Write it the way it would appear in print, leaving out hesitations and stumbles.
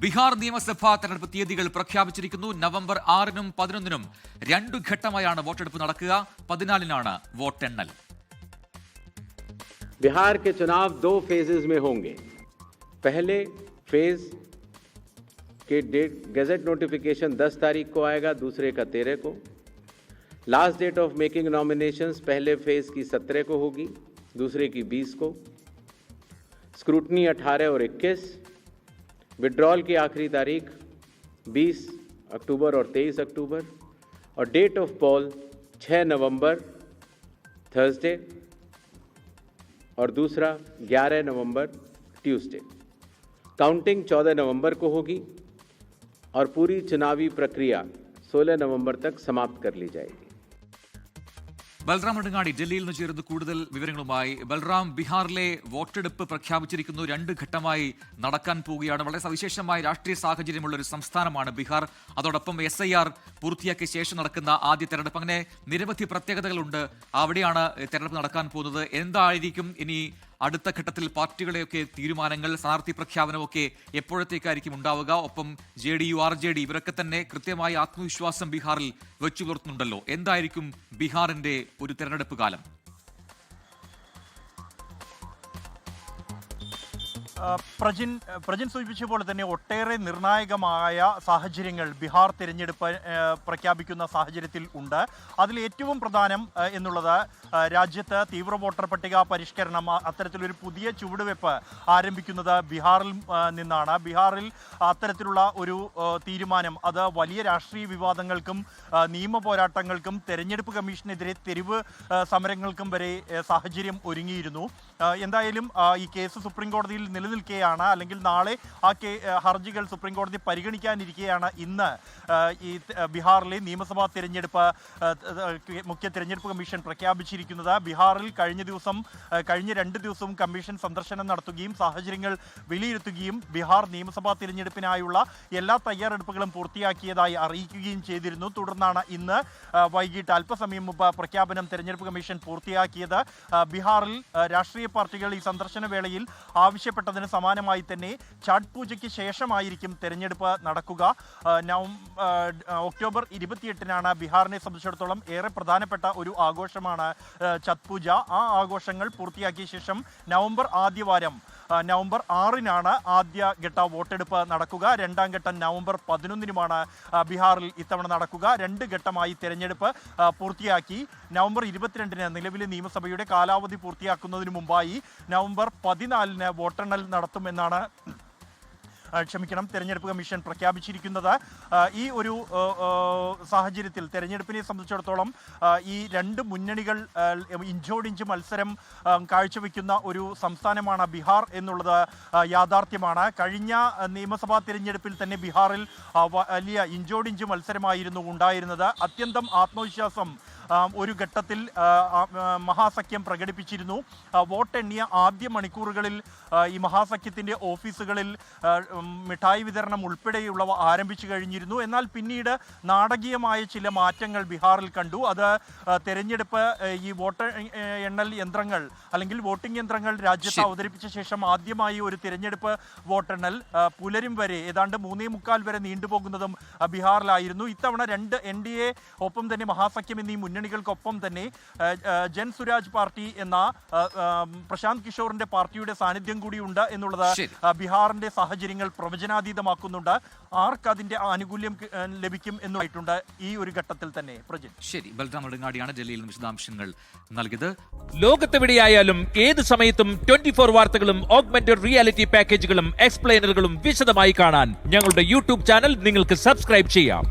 ബീഹാർ നിയമസഭാ തെരഞ്ഞെടുപ്പ് തീയതികൾ പ്രഖ്യാപിച്ചിരിക്കുന്നു. നവംബർ 6-നും 11-നും 2 ഘട്ടമായാണ് വോട്ടെടുപ്പ് നടക്കുക. 14-നാണ് വോട്ടെണ്ണൽ. बिहार के चुनाव 2 फेजेस में होंगे. पहले फेज के डेट गैजेट नोटिफिकेशन 10 तारीख को आएगा, दूसरे का 13 को. Last date of making nominations पहले फेज की 17 को होगी, दूसरे की 20 को. स्क्रूटनी 18 और 21. विड्रॉल की आखिरी तारीख 20 अक्टूबर और 23 अक्टूबर. और डेट ऑफ पोल 6 नवंबर थर्सडे और दूसरा 11 नवंबर ट्यूसडे. काउंटिंग 14 नवंबर को होगी और पूरी चुनावी प्रक्रिया 16 नवंबर तक समाप्त कर ली जाएगी. ബൽറാം നെടുങ്ങാടി ഡൽഹിയിൽ നിന്ന് ചേരുന്ന കൂടുതൽ വിവരങ്ങളുമായി. ബൽറാം, ബീഹാറിലെ വോട്ടെടുപ്പ് പ്രഖ്യാപിച്ചിരിക്കുന്നു. 2 ഘട്ടമായി നടക്കാൻ പോവുകയാണ്. വളരെ സവിശേഷമായ രാഷ്ട്രീയ സാഹചര്യമുള്ള ഒരു സംസ്ഥാനമാണ് ബീഹാർ. അതോടൊപ്പം SIR പൂർത്തിയാക്കിയ ശേഷം നടക്കുന്ന ആദ്യ തെരഞ്ഞെടുപ്പ്. അങ്ങനെ നിരവധി പ്രത്യേകതകളുണ്ട്. അവിടെയാണ് തെരഞ്ഞെടുപ്പ് നടക്കാൻ പോകുന്നത്. എന്തായിരിക്കും ഇനി അടുത്ത ഘട്ടത്തിൽ പാർട്ടികളെയൊക്കെ തീരുമാനങ്ങൾ, സ്ഥാനാർത്ഥി പ്രഖ്യാപനമൊക്കെ എപ്പോഴത്തേക്കായിരിക്കും ഉണ്ടാവുക? ഒപ്പം JDU, RJD ഇവരൊക്കെ തന്നെ കൃത്യമായ ആത്മവിശ്വാസം ബീഹാറിൽ വെച്ചു പുലർത്തുന്നുണ്ടല്ലോ. എന്തായിരിക്കും ബീഹാറിന്റെ ഒരു തെരഞ്ഞെടുപ്പ് കാലം? പ്രജിൻ സൂചിപ്പിച്ച പോലെ തന്നെ ഒട്ടേറെ നിർണായകമായ സാഹചര്യങ്ങൾ ബീഹാർ തിരഞ്ഞെടുപ്പ് പ്രഖ്യാപിക്കുന്ന സാഹചര്യത്തിൽ ഉണ്ട്. അതിൽ ഏറ്റവും പ്രധാനം എന്നുള്ളത് രാജ്യത്ത് തീവ്ര വോട്ടർ പട്ടിക പരിഷ്കരണം, അത്തരത്തിലൊരു പുതിയ ചുവടുവെപ്പ് ആരംഭിക്കുന്നത് ബീഹാറിൽ നിന്നാണ്. ബീഹാറിൽ അത്തരത്തിലുള്ള ഒരു തീരുമാനം അത് വലിയ രാഷ്ട്രീയ വിവാദങ്ങൾക്കും നിയമ പോരാട്ടങ്ങൾക്കും തെരഞ്ഞെടുപ്പ് കമ്മീഷനെതിരെ തെരുവ് സമരങ്ങൾക്കും വരെ സാഹചര്യം ഒരുങ്ങിയിരുന്നു. എന്തായാലും ഈ കേസ് സുപ്രീം കോടതിയിൽ നിലനിൽക്കുകയാണ്. അല്ലെങ്കിൽ നാളെ ആ ഹർജികൾ സുപ്രീം കോടതി പരിഗണിക്കാനിരിക്കെയാണ് ഇന്ന് ഈ ബീഹാറിലെ നിയമസഭാ തിരഞ്ഞെടുപ്പ് മുഖ്യ തിരഞ്ഞെടുപ്പ് കമ്മീഷൻ പ്രഖ്യാപിച്ചിരിക്കുന്നത്. ബീഹാറിൽ കഴിഞ്ഞ 2 ദിവസവും കമ്മീഷൻ സന്ദർശനം നടത്തുകയും സാഹചര്യങ്ങൾ വിലയിരുത്തുകയും ബീഹാർ നിയമസഭാ തിരഞ്ഞെടുപ്പിനായുള്ള എല്ലാ തയ്യാറെടുപ്പുകളും പൂർത്തിയാക്കിയതായി അറിയിക്കുകയും ചെയ്തിരുന്നു. തുടർന്നാണ് ഇന്ന് വൈകിട്ട് അല്പസമയം മുമ്പ് പ്രഖ്യാപനം തിരഞ്ഞെടുപ്പ് കമ്മീഷൻ പൂർത്തിയാക്കിയത്. ബീഹാറിൽ രാഷ്ട്രീയ പാർട്ടികൾ ഈ സന്ദർശന വേളയിൽ ആവശ്യപ്പെട്ടതിന് സമാനമായി തന്നെ ഛഠ് പൂജയ്ക്ക് ശേഷമായിരിക്കും തെരഞ്ഞെടുപ്പ് നടക്കുക. ഒക്ടോബർ 28-നാണ് ബീഹാറിനെ സംബന്ധിച്ചിടത്തോളം ഏറെ പ്രധാനപ്പെട്ട ഒരു ആഘോഷമാണ് ഛഠ് പൂജ. ആ ആഘോഷങ്ങൾ പൂർത്തിയാക്കിയ ശേഷം നവംബർ 6-നാണ് ആദ്യ ഘട്ട വോട്ടെടുപ്പ് നടക്കുക. 2ാം ഘട്ടം നവംബർ 11-നുമാണ് ബീഹാറിൽ ഇത്തവണ നടക്കുക. 2 ഘട്ടമായി തെരഞ്ഞെടുപ്പ് പൂർത്തിയാക്കി നവംബർ 22-ന് നിലവിലെ നിയമസഭയുടെ കാലാവധി പൂർത്തിയാക്കുന്നതിന് മുമ്പായി നവംബർ 14-ന് വോട്ടെണ്ണൽ നടത്തുമെന്നാണ് തെരഞ്ഞെടുപ്പ് കമ്മീഷൻ പ്രഖ്യാപിച്ചിരിക്കുന്നത്. ഈ ഒരു സാഹചര്യത്തിൽ തെരഞ്ഞെടുപ്പിനെ സംബന്ധിച്ചിടത്തോളം ഈ 2 മുന്നണികൾ ഇഞ്ചോടിഞ്ച് മത്സരം കാഴ്ചവെക്കുന്ന ഒരു സംസ്ഥാനമാണ് ബീഹാർ എന്നുള്ളത് യാഥാർത്ഥ്യമാണ്. കഴിഞ്ഞ നിയമസഭാ തിരഞ്ഞെടുപ്പിൽ തന്നെ ബീഹാറിൽ വലിയ ഇഞ്ചോടിഞ്ച് മത്സരമായിരുന്നു ഉണ്ടായിരുന്നത്. അത്യന്തം ആത്മവിശ്വാസം ഒരു ഘട്ടത്തിൽ മഹാസഖ്യം പ്രകടിപ്പിച്ചിരുന്നു. വോട്ടെണ്ണിയ ആദ്യ മണിക്കൂറുകളിൽ ഈ മഹാസഖ്യത്തിൻ്റെ ഓഫീസുകളിൽ മിഠായി വിതരണം ഉൾപ്പെടെയുള്ളവ ആരംഭിച്ചു കഴിഞ്ഞിരുന്നു. എന്നാൽ പിന്നീട് നാടകീയമായ ചില മാറ്റങ്ങൾ ബീഹാറിൽ കണ്ടു. അത് തെരഞ്ഞെടുപ്പ് ഈ വോട്ട് എണ്ണൽ യന്ത്രങ്ങൾ അല്ലെങ്കിൽ വോട്ടിംഗ് യന്ത്രങ്ങൾ രാജ്യത്ത് അവതരിപ്പിച്ച ശേഷം ആദ്യമായി ഒരു തിരഞ്ഞെടുപ്പ് വോട്ടെണ്ണൽ പുലരും വരെ ഏതാണ്ട് 3:45 വരെ നീണ്ടുപോകുന്നതും ബീഹാറിലായിരുന്നു. ഇത്തവണ 2 NDA ഒപ്പം തന്നെ മഹാസഖ്യം എന്നീ മുന്നണികൾക്കൊപ്പം തന്നെ ജൻ സുരാജ് പാർട്ടി എന്ന പ്രശാന്ത് കിഷോറിന്റെ പാർട്ടിയുടെ സാന്നിധ്യം കൂടിയുണ്ട് എന്നുള്ളത് ബീഹാറിന്റെ സാഹചര്യങ്ങൾ പ്രവചനാതീതമാക്കുന്നുണ്ട്. ആർക്ക് അതിന്റെ ആനുകൂല്യം ലഭിക്കും എന്നുമായിട്ടുണ്ട് ഈ ഒരു ഘട്ടത്തിൽ തന്നെ. ശരി, ബൽറാം നെടുങ്ങാടിയാണ് ഡൽഹിയിൽ നിന്ന് വിശദാംശങ്ങൾ നൽകിയത്. ലോകത്തെവിടെയായാലും ഏത് സമയത്തും 24 വാർത്തകളും ഓഗ്മെന്റഡ് റിയാലിറ്റി പാക്കേജുകളും എക്സ്പ്ലെയിനറുകളും വിശദമായി കാണാൻ ഞങ്ങളുടെ YouTube ചാനൽ നിങ്ങൾക്ക് സബ്സ്ക്രൈബ് ചെയ്യാം.